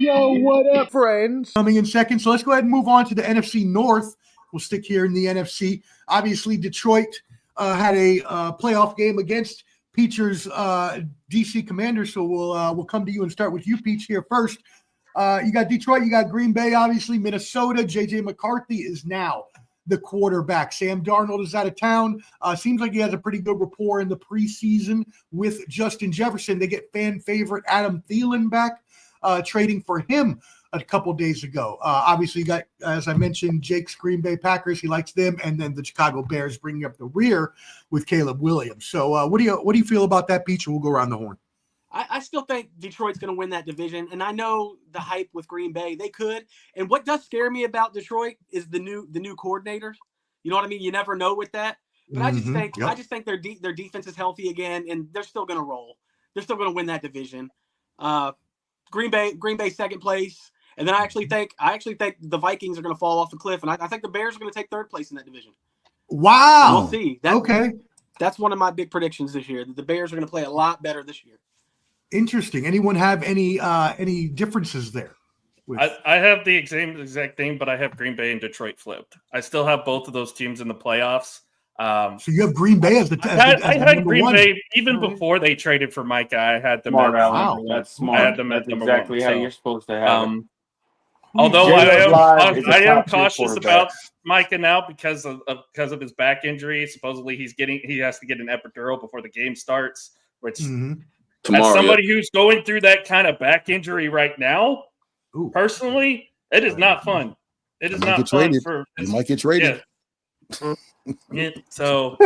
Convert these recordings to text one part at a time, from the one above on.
Yo, what up, friends? Coming in second. So let's go ahead and move on to the NFC North. We'll stick here in the NFC. Obviously, Detroit had a playoff game against Peach's DC Commanders. So we'll come to you and start with you, Peach, here first. You got Detroit, you got Green Bay, obviously Minnesota. J.J. McCarthy is now the quarterback. Sam Darnold is out of town. Seems like he has a pretty good rapport in the preseason with Justin Jefferson. They get fan favorite Adam Thielen back, trading for him a couple days ago. Obviously, you got, as I mentioned, Jake's Green Bay Packers. He likes them, and then the Chicago Bears bringing up the rear with Caleb Williams. So, what do you feel about that, Peach? We'll go around the horn. I still think Detroit's going to win that division, and I know the hype with Green Bay. They could. And what does scare me about Detroit is the new coordinators. You know what I mean? You never know with that. But I just think their defense is healthy again, and they're still going to roll. They're still going to win that division. Green Bay second place, and then I actually think the Vikings are going to fall off the cliff, and I think the Bears are going to take third place in that division. Wow. We'll see. Okay. That's one of my big predictions this year. The Bears are going to play a lot better this year. Interesting. Anyone have any differences there? I have the exact thing, but I have Green Bay and Detroit flipped. I still have both of those teams in the playoffs. So you have Green Bay as the I had Green Bay even before they traded for Micah. I had them. Wow, that's smart. I had them that's at exactly how you're supposed to have it. Although I am cautious about Micah now because of his back injury. Supposedly he has to get an epidural before the game starts, which. As somebody who's going through that kind of back injury right now, personally, it is not fun. It is not fun you might get traded. Yeah. So,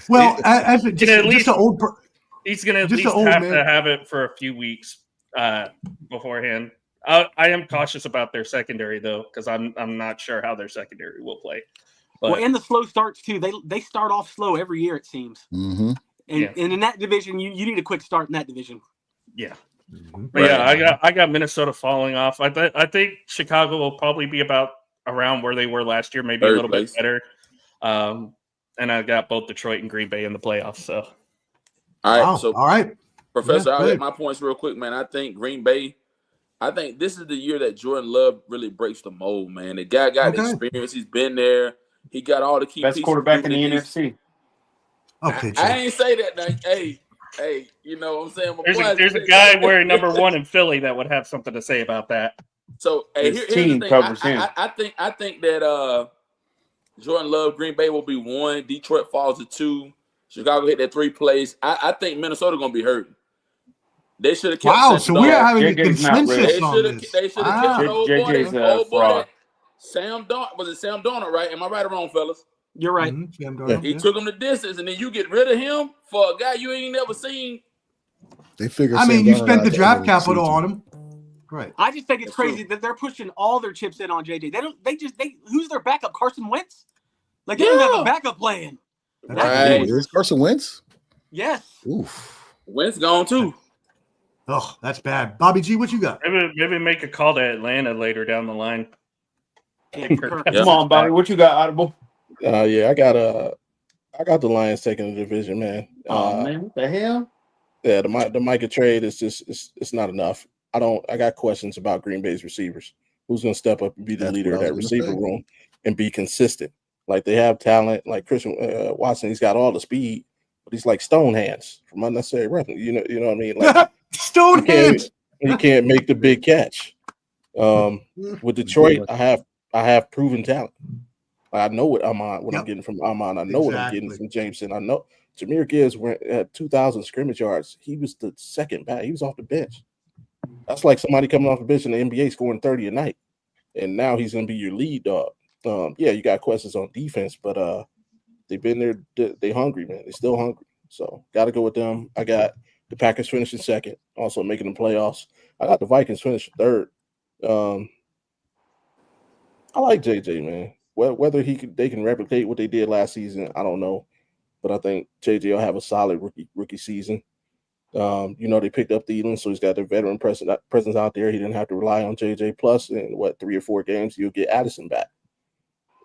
well, he's going to at least have to have it for a few weeks beforehand. I am cautious about their secondary though, because I'm not sure how their secondary will play. But, well, and the slow starts too. They start off slow every year, it seems. Mm-hmm. And in that division, you need a quick start in that division. Yeah. But yeah, I got Minnesota falling off. I think Chicago will probably be about around where they were last year, maybe a little bit better. And I got both Detroit and Green Bay in the playoffs. So, all right. Professor, I'll hit my points real quick, man. I think Green Bay. I think this is the year that Jordan Love really breaks the mold, man. The guy got experience. He's been there. He got all the key best quarterback in the NFC. Okay, I ain't say that. Now. Hey, you know what I'm saying? There's a guy wearing number 1 in Philly that would have something to say about that. So, here's the thing. I think that Jordan Love, Green Bay will be 1. Detroit falls to 2. Chicago hit that 3 place. I think Minnesota going to be hurting. They should have kept. Wow, so we are having a consensus on this. They should have kept old boy. Sam Darnold. Was it Sam Darnold, right? Am I right or wrong, fellas? You're right. He took him the distance, and then you get rid of him for a guy you ain't never seen. They figure. You spent the draft capital on him. Right. I just think it's crazy that they're pushing all their chips in on JJ. Who's their backup? Carson Wentz? Like they don't have a backup plan. Right. Is Carson Wentz? Yes. Oof. Wentz gone too. Oh, that's bad. Bobby G, what you got? Maybe make a call to Atlanta later down the line. Come on, Bobby. What you got, Audible? I got the Lions taking the division, man. Man, what the hell? Yeah, the Micah trade is just it's not enough. I got questions about Green Bay's receivers. Who's going to step up and be the leader of that receiver room and be consistent? Like they have talent, like Christian Watson. He's got all the speed, but he's like stone hands from unnecessary running. You know what I mean? Like stone hands. He can't make the big catch. With Detroit, I have proven talent. I know what I'm getting from Amon. I know what I'm getting from Jameson. I know Jahmyr Gibbs had 2,000 scrimmage yards. He was the second back. He was off the bench. That's like somebody coming off the bench in the NBA scoring 30 a night. And now he's going to be your lead dog. You got questions on defense, but they've been there. They hungry, man. They're still hungry. So got to go with them. I got the Packers finishing second, also making the playoffs. I got the Vikings finishing third. I like JJ, man. Whether they can replicate what they did last season, I don't know. But I think JJ will have a solid rookie season. They picked up Thielen, so he's got their veteran presence out there. He didn't have to rely on JJ. Plus, in 3 or 4 games, you'll get Addison back.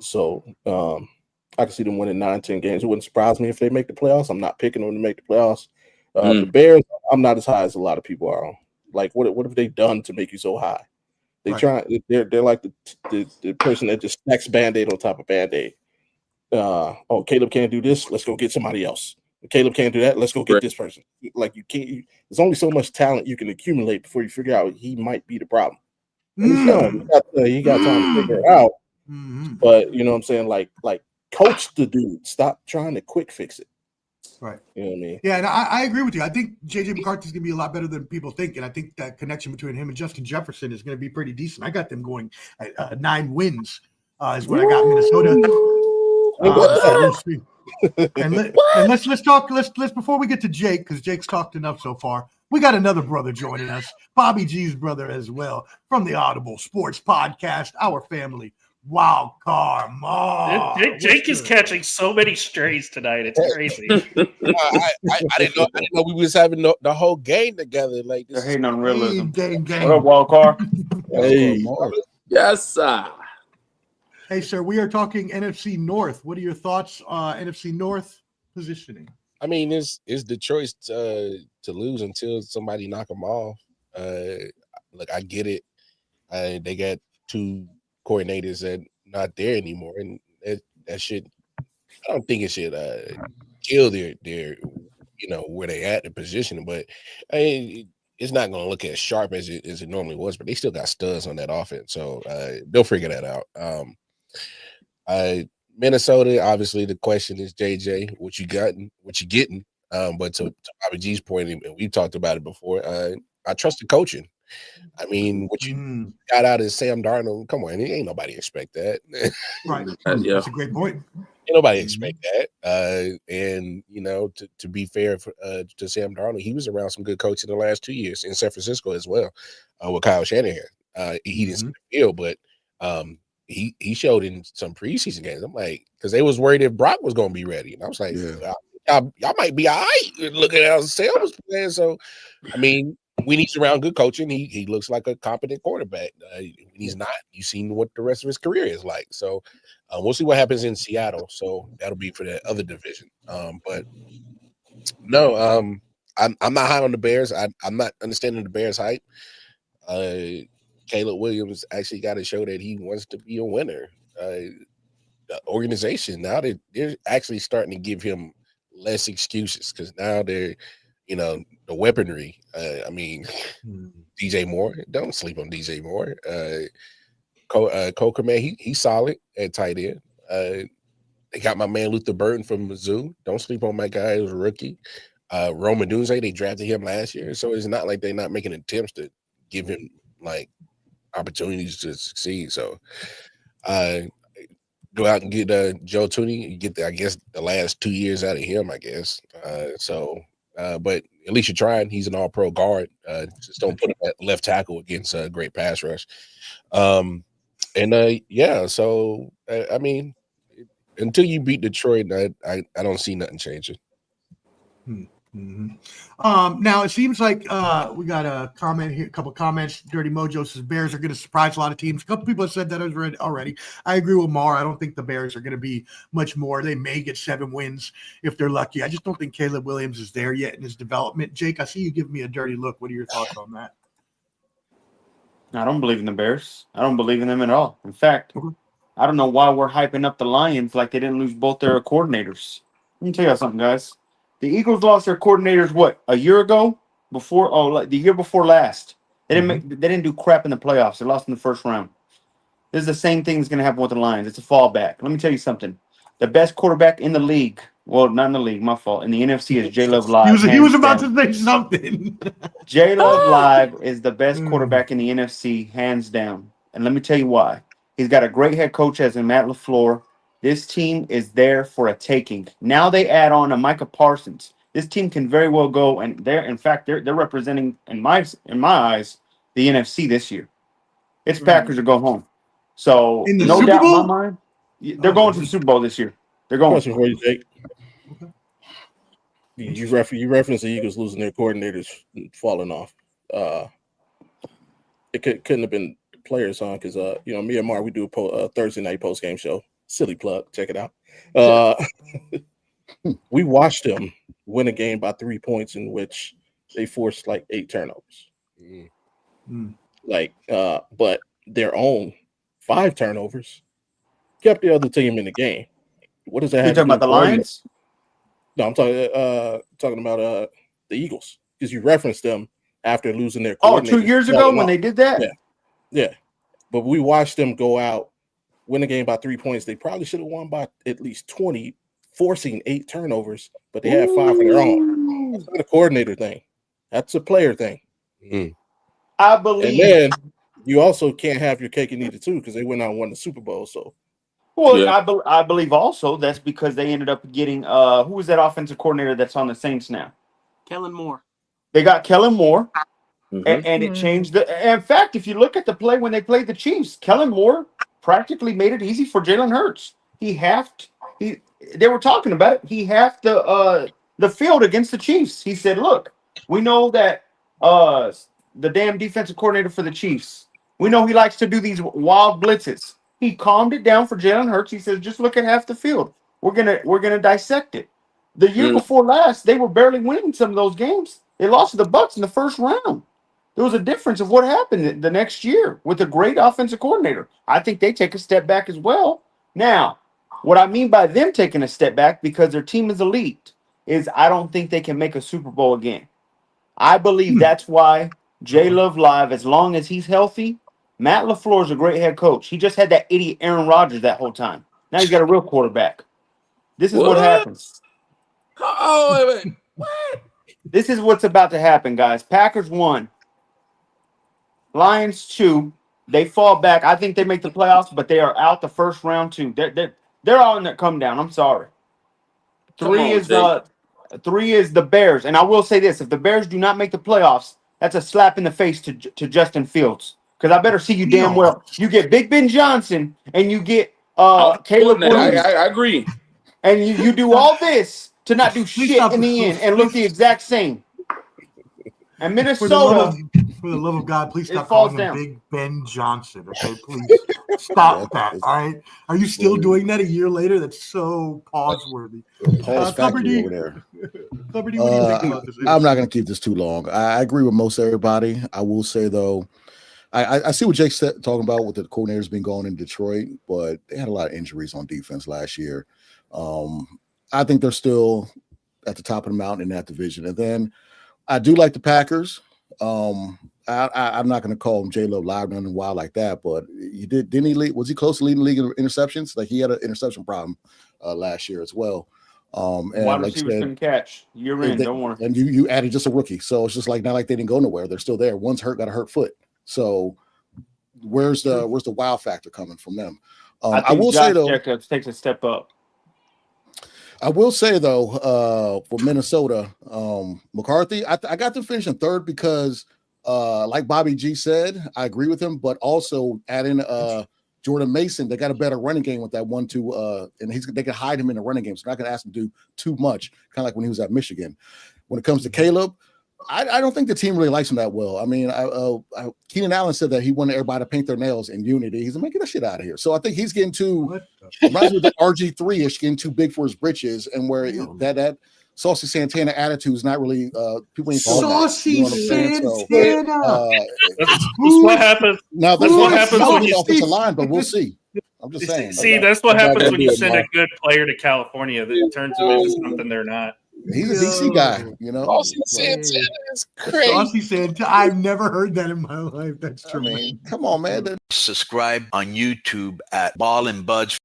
So I can see them winning 9-10 games. It wouldn't surprise me if they make the playoffs. I'm not picking them to make the playoffs. The Bears, I'm not as high as a lot of people are on. Like, what have they done to make you so high? They Right. try. They're like the person that just stacks Band-Aid on top of Band-Aid. Oh, Caleb can't do this. Let's go get somebody else. Caleb can't do that. Let's go get this person. Like, you can't. There's only so much talent you can accumulate before you figure out he might be the problem. And he's young. He got time to figure it out. But you know what I'm saying? Like coach the dude. Stop trying to quick fix it. Right. You know what I mean? Yeah, and I agree with you. I think J.J. McCarthy's going to be a lot better than people think, and I think that connection between him and Justin Jefferson is going to be pretty decent. I got them going at 9 wins is what I got Minnesota. We'll see. And let's talk. Let's before we get to Jake, because Jake's talked enough so far. We got another brother joining us, Bobby G's brother as well, from the Audible Sports Podcast, our family. Wild card, Mom. Jake is catching so many strays tonight. It's crazy. I didn't know we was having the whole game together. Like this. They're hating on realism. Game. What up, wild card? Hey, Yes, sir. Hey, sir, we are talking NFC North. What are your thoughts on NFC North positioning? I mean, it's Detroit's to lose until somebody knock them off. Look, I get it. They got 2 coordinators that not there anymore, and that should. I don't think it should kill their where they at the position, but it's not going to look as sharp as it normally was. But they still got studs on that offense, so they'll figure that out. Minnesota, obviously, the question is JJ, what you getting? But to Bobby G's point, and we've talked about it before. I trust the coaching. I mean, what you got out of Sam Darnold, come on, ain't nobody expect that. Right. That's a great point. Ain't nobody expect that. And, to be fair to Sam Darnold, he was around some good coaches in the last 2 years in San Francisco as well with Kyle Shanahan. He didn't see the field, but he showed in some preseason games. I'm like, because they was worried if Brock was going to be ready. And I was like, y'all might be all right looking at how Sam was playing. So, I mean, when he's around good coaching, he looks like a competent quarterback. When he's not, you've seen what the rest of his career is like. So we'll see what happens in Seattle. So that'll be for that other division. But no, I'm not high on the Bears. I'm not understanding the Bears' hype. Caleb Williams actually got to show that he wants to be a winner. The organization, now they're actually starting to give him less excuses because now they're, the weaponry. I mean, DJ Moore, don't sleep on DJ Moore. Cole Kmet, he's solid at tight end. They got my man Luther Burton from Mizzou. Don't sleep on my guy who's a rookie. Roman Dunze, they drafted him last year, so it's not like they're not making attempts to give him like opportunities to succeed. So go out and get Joe Tooney. You get the last 2 years out of him, I guess. But at least you're trying. He's an all-pro guard. Just don't put him at left tackle against a great pass rush. So I mean, until you beat Detroit, I don't see nothing changing. Now it seems like we got a comment here, a couple comments. Dirty Mojo says Bears are going to surprise a lot of teams. A couple people have said that already. I agree with Mar. I don't think the Bears are going to be much more. They may get 7 wins if they're lucky. I just don't think Caleb Williams is there yet in his development. Jake, I see you give me a dirty look. What are your thoughts on that? I don't believe in the Bears. I don't believe in them at all. In fact, I don't know why we're hyping up the Lions like they didn't lose both their coordinators. Let me tell you something, guys. The Eagles lost their coordinators, a year ago? The year before last. They didn't do crap in the playoffs. They lost in the first round. This is the same thing that's going to happen with the Lions. It's a fallback. Let me tell you something. The best quarterback in the league, well, not in the league, my fault, in the NFC is J. Love Live. He was about to say something. J. Love Live is the best quarterback in the NFC, hands down. And let me tell you why. He's got a great head coach as in Matt LaFleur. This team is there for a taking. Now they add on a Micah Parsons. This team can very well go, and they're representing, in my eyes, the NFC this year. It's Packers to go home. So no doubt in my mind, they're going to the Super Bowl this year. They're going. Question for you, Jake. You referenced the Eagles losing their coordinators, falling off. It couldn't have been players, huh? Because me and Mark, we do a Thursday night post game show. Silly plug, check it out. We watched them win a game by 3 points in which they forced like 8 turnovers. Like, but their own 5 turnovers kept the other team in the game. What does that have to do talking about the Lions? No, I'm talking about the Eagles, because you referenced them after losing their coordinator. 2 years ago when they did that? Yeah. But we watched them go out, win the game by 3 points. They probably should have won by at least 20, forcing 8 turnovers, but they had 5 of their own. That's not a coordinator thing. That's a player thing. I believe. And then you also can't have your cake and eat it too, because they went out and won the Super Bowl. So, I believe also that's because they ended up getting who was that offensive coordinator that's on the Saints now? Kellen Moore. They got Kellen Moore, and it changed the. In fact, if you look at the play when they played the Chiefs, Kellen Moore practically made it easy for Jalen Hurts. They were talking about it. He halved the field against the Chiefs. He said, "Look, we know that the damn defensive coordinator for the Chiefs. We know he likes to do these wild blitzes. He calmed it down for Jalen Hurts. He says, just look at half the field. We're gonna dissect it. The year before last, they were barely winning some of those games. They lost to the Bucs in the first round. There was a difference of what happened the next year with a great offensive coordinator. I think they take a step back as well. Now, what I mean by them taking a step back because their team is elite is I don't think they can make a Super Bowl again. I believe that's why J Love Live, as long as he's healthy, Matt LaFleur is a great head coach. He just had that idiot Aaron Rodgers that whole time. Now he's got a real quarterback. This is what happens. Oh, wait. What? This is what's about to happen, guys. Packers 1. Lions 2. They fall back. I think they make the playoffs, but they are out the first round too. They're all in that come down. I'm sorry. 3 is the Bears. And I will say this. If the Bears do not make the playoffs, that's a slap in the face to Justin Fields. Because I better see you damn well. You get Big Ben Johnson and you get Caleb Williams. I agree. And you do all this to not do shit in the end and look the exact same. And Minnesota, for the love of God, please stop calling him Big Ben Johnson. Okay, please stop that. All right, are you still doing that a year later? That's so pause-worthy. Factory over there. What do you think about this? I'm not going to keep this too long. I agree with most everybody. I will say though, I see what Jake's talking about with the coordinators being gone in Detroit, but they had a lot of injuries on defense last year. I think they're still at the top of the mountain in that division. And then I do like the Packers. I'm not going to call him J-Lo Live and wild like that, but didn't he lead? Was he close to leading the league in interceptions? Like he had an interception problem last year as well. And wide receivers couldn't catch. You're in, don't worry. And you added just a rookie, so it's just like not like they didn't go nowhere. They're still there. One's hurt, got a hurt foot. So where's the wow factor coming from them? I will say though, Jacobs takes a step up. I will say though, for Minnesota, McCarthy, I got them finishing third because, like Bobby G said, I agree with him, but also add in Jordan Mason. They got a better running game with that 1-2, and they can hide him in the running game. So not going to ask him to do too much, kind of like when he was at Michigan. When it comes to Caleb, I don't think the team really likes him that well. I mean, Keenan Allen said that he wanted everybody to paint their nails in unity. He's like, get that shit out of here. So I think he's getting too, reminds me of the RG3-ish, getting too big for his britches, and where that Saucy Santana attitude is not really people ain't Saucy Santana. That's what happens. Now that's what happens when you offensive line, but we'll see. I'm just saying. See, that's what happens when you send a good player to California that turns them into something they're not. He's a DC guy, you know. Saucy Santana is crazy. Saucy Santana. I've never heard that in my life. That's true. I mean, come on, man. Subscribe on YouTube at Ball and Buds.